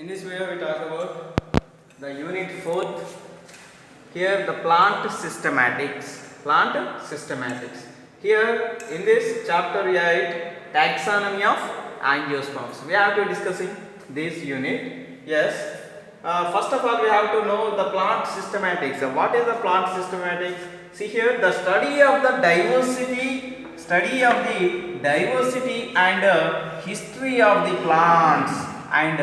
In this video, we talk about the unit 4th. Here, the plant systematics. Plant systematics. Here, in this chapter 8, taxonomy of angiosperms. We have to discuss in this unit. Yes. First of all, we have to know the plant systematics. What is the plant systematics? See here, the study of the diversity and history of the plants and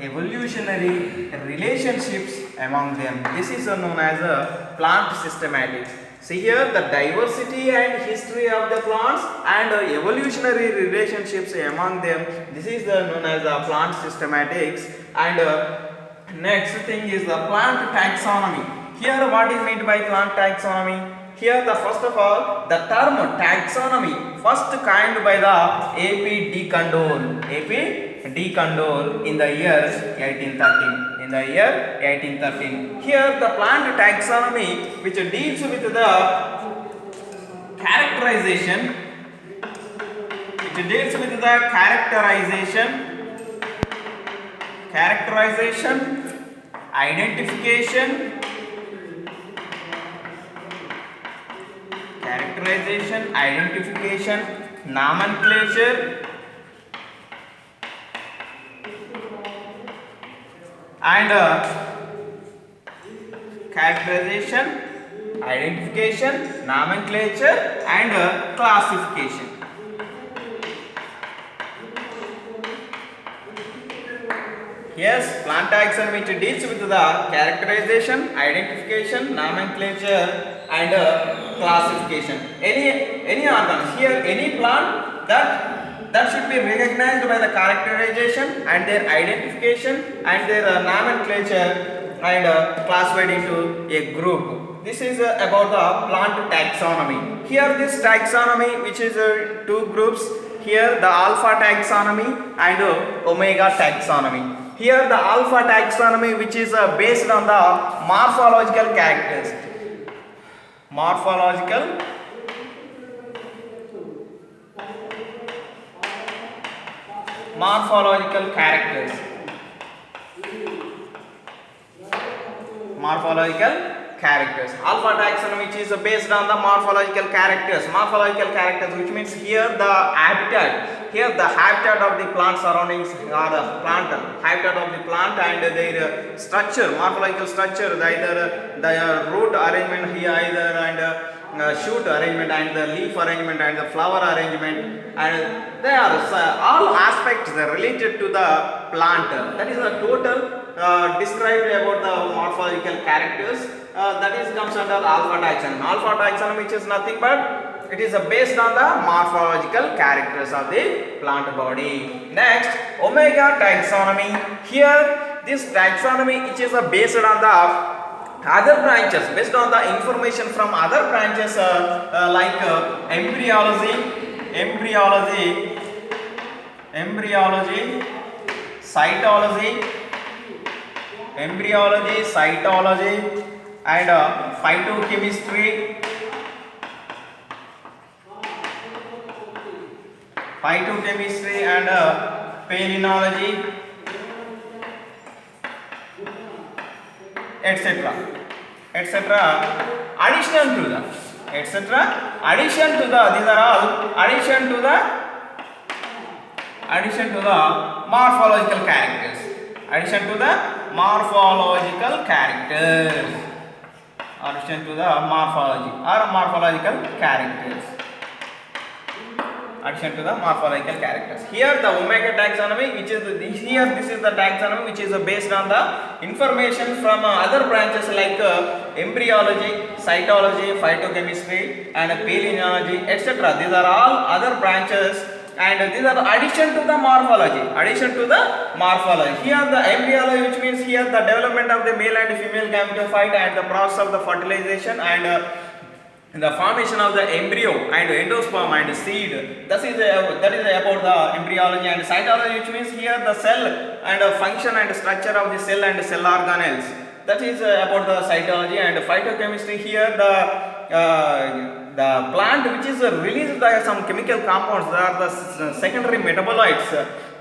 evolutionary relationships among them. This is known as a plant systematics. See here, the diversity and history of the plants and evolutionary relationships among them. This is known as the plant systematics. And next thing is the plant taxonomy. Here, what is meant by plant taxonomy? Here, the first of all, the term taxonomy first coined by the A.P. de Candolle in the year 1813. Here, the plant taxonomy, which deals with the characterization, identification, nomenclature, and classification. Yes, plant taxonomy which deals with the characterization, identification, nomenclature, and classification. Any organ here, any plant that should be recognized by the characterization and their identification and their nomenclature and classified into a group. This is about the plant taxonomy. Here, this taxonomy, which is two groups. Here, the alpha taxonomy and omega taxonomy. Here, the alpha taxonomy, which is based on the morphological characters. Morphological characters. Alpha taxonomy, which is based on the morphological characters, which means here the habitat of the plant surroundings or the habitat of the plant and their structure, morphological structure, either the root arrangement here, either and shoot arrangement and the leaf arrangement and the flower arrangement, and they are all aspects related to the plant. That is the total described about the morphological characters. That is comes under alpha taxonomy. Alpha taxonomy, which is nothing but it is based on the morphological characters of the plant body. Next, omega taxonomy. Here, this taxonomy which is based on the other branches, based on the information from other branches like embryology, cytology, and phytochemistry, and palynology, etc. Addition to the these are all addition to the morphological characters. Addition to the morphological characters. Here the omega taxonomy, which is this is the taxonomy which is based on the information from other branches like embryology, cytology, phytochemistry, and palynology, etc. These are all other branches, and these are addition to the morphology. Here the embryology, which means here the development of the male and female gametophyte and the process of the fertilization and the formation of the embryo and endosperm and seed. That is about the embryology. And cytology, which means here the cell and function and structure of the cell and cell organelles. That is about the cytology. And phytochemistry, here the plant which is released by some chemical compounds, that are the secondary metabolites,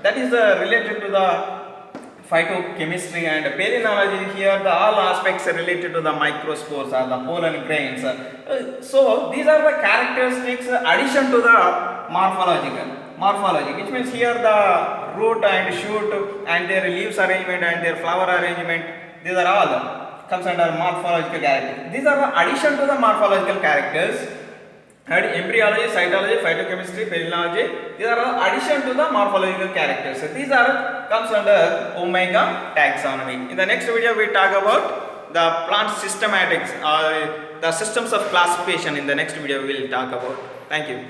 that is related to the phytochemistry and paleontology. Here the all aspects are related to the microspores or the pollen grains. So these are the characteristics addition to the morphology, which means here the root and shoot and their leaves arrangement and their flower arrangement, these are all comes under morphological characters. These are the addition to the morphological characters. And embryology, cytology, phytochemistry, paleontology, these are all addition to the morphological characters. So these are comes under omega taxonomy. In the next video we talk about the plant systematics or the systems of classification. In the next video we will talk about. Thank you.